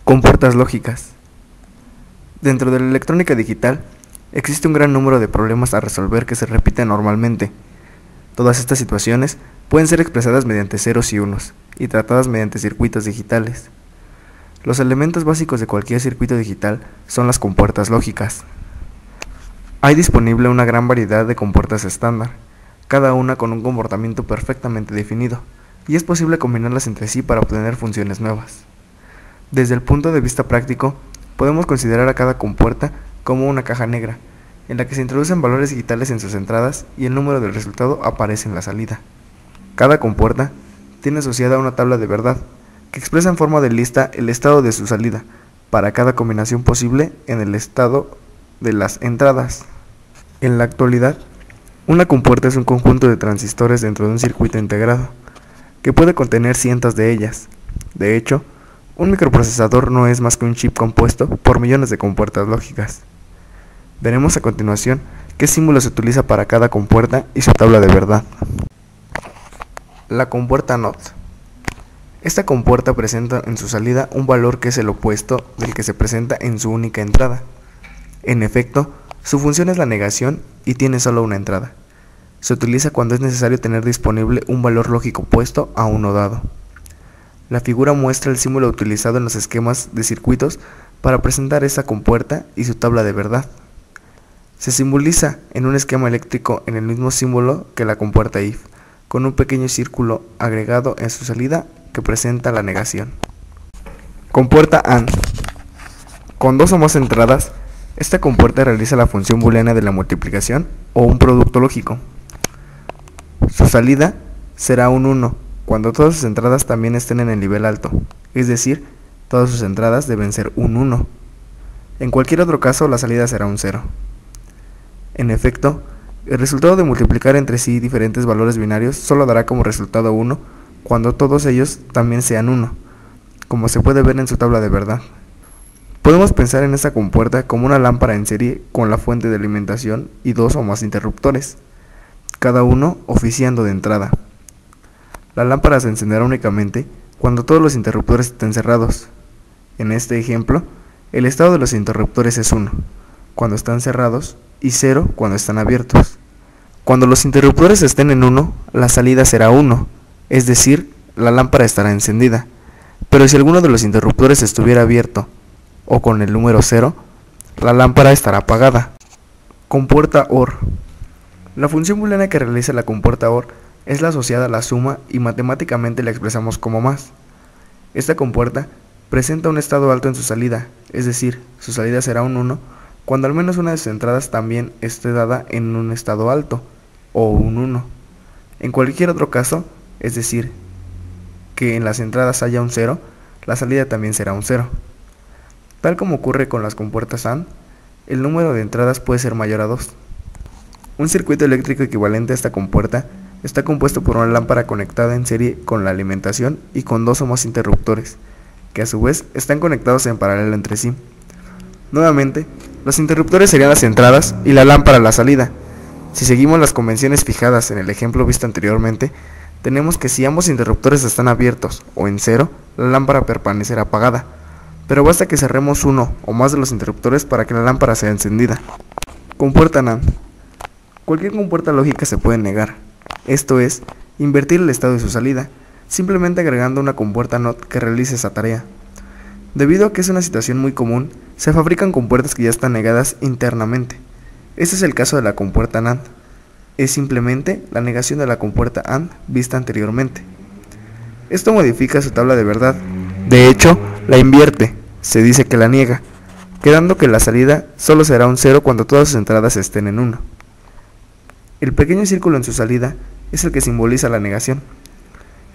Compuertas lógicas. Dentro de la electrónica digital, existe un gran número de problemas a resolver que se repiten normalmente. Todas estas situaciones pueden ser expresadas mediante ceros y unos, y tratadas mediante circuitos digitales. Los elementos básicos de cualquier circuito digital son las compuertas lógicas. Hay disponible una gran variedad de compuertas estándar, cada una con un comportamiento perfectamente definido, y es posible combinarlas entre sí para obtener funciones nuevas. Desde el punto de vista práctico, podemos considerar a cada compuerta como una caja negra, en la que se introducen valores digitales en sus entradas y el número del resultado aparece en la salida. Cada compuerta tiene asociada una tabla de verdad, que expresa en forma de lista el estado de su salida, para cada combinación posible en el estado de las entradas. En la actualidad, una compuerta es un conjunto de transistores dentro de un circuito integrado, que puede contener cientos de ellas. De hecho, un microprocesador no es más que un chip compuesto por millones de compuertas lógicas. Veremos a continuación qué símbolo se utiliza para cada compuerta y su tabla de verdad. La compuerta NOT. Esta compuerta presenta en su salida un valor que es el opuesto del que se presenta en su única entrada. En efecto, su función es la negación y tiene solo una entrada. Se utiliza cuando es necesario tener disponible un valor lógico opuesto a uno dado. La figura muestra el símbolo utilizado en los esquemas de circuitos para presentar esta compuerta y su tabla de verdad. Se simboliza en un esquema eléctrico en el mismo símbolo que la compuerta IF, con un pequeño círculo agregado en su salida que presenta la negación. Compuerta AND. Con dos o más entradas, esta compuerta realiza la función booleana de la multiplicación o un producto lógico. Su salida será un 1. Cuando todas sus entradas también estén en el nivel alto, es decir, todas sus entradas deben ser un 1. En cualquier otro caso, la salida será un 0. En efecto, el resultado de multiplicar entre sí diferentes valores binarios solo dará como resultado 1 cuando todos ellos también sean 1, como se puede ver en su tabla de verdad. Podemos pensar en esta compuerta como una lámpara en serie con la fuente de alimentación y dos o más interruptores, cada uno oficiando de entrada. La lámpara se encenderá únicamente cuando todos los interruptores estén cerrados. En este ejemplo, el estado de los interruptores es 1 cuando están cerrados y 0 cuando están abiertos. Cuando los interruptores estén en 1, la salida será 1, es decir, la lámpara estará encendida. Pero si alguno de los interruptores estuviera abierto o con el número 0, la lámpara estará apagada. Compuerta OR. La función booleana que realiza la compuerta OR es la asociada a la suma y matemáticamente la expresamos como más. Esta compuerta presenta un estado alto en su salida, es decir, su salida será un 1 cuando al menos una de sus entradas también esté dada en un estado alto, o un 1. En cualquier otro caso, es decir, que en las entradas haya un 0, la salida también será un 0. Tal como ocurre con las compuertas AND, el número de entradas puede ser mayor a 2. Un circuito eléctrico equivalente a esta compuerta está compuesto por una lámpara conectada en serie con la alimentación y con dos o más interruptores, que a su vez están conectados en paralelo entre sí. Nuevamente, los interruptores serían las entradas y la lámpara la salida. Si seguimos las convenciones fijadas en el ejemplo visto anteriormente, tenemos que si ambos interruptores están abiertos o en 0, la lámpara permanecerá apagada, pero basta que cerremos uno o más de los interruptores para que la lámpara sea encendida. Compuerta NAND. Cualquier compuerta lógica se puede negar. Esto es, invertir el estado de su salida, simplemente agregando una compuerta NOT que realice esa tarea. Debido a que es una situación muy común, se fabrican compuertas que ya están negadas internamente. Este es el caso de la compuerta NAND. Es simplemente la negación de la compuerta AND vista anteriormente. Esto modifica su tabla de verdad. De hecho, la invierte, se dice que la niega, quedando que la salida solo será un 0 cuando todas sus entradas estén en 1. El pequeño círculo en su salida es el que simboliza la negación.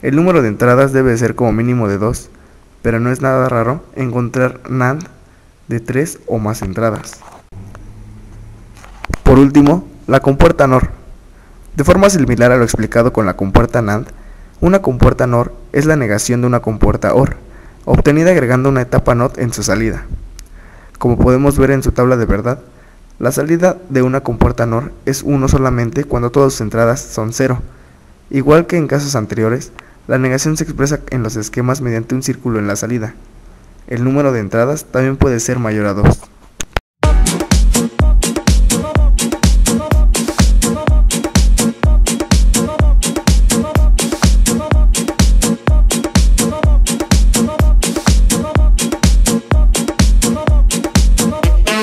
El número de entradas debe ser como mínimo de 2, pero no es nada raro encontrar NAND de 3 o más entradas. Por último, la compuerta NOR. De forma similar a lo explicado con la compuerta NAND, una compuerta NOR es la negación de una compuerta OR, obtenida agregando una etapa NOT en su salida. Como podemos ver en su tabla de verdad, la salida de una compuerta NOR es 1 solamente cuando todas sus entradas son 0. Igual que en casos anteriores, la negación se expresa en los esquemas mediante un círculo en la salida. el número de entradas también puede ser mayor a 2.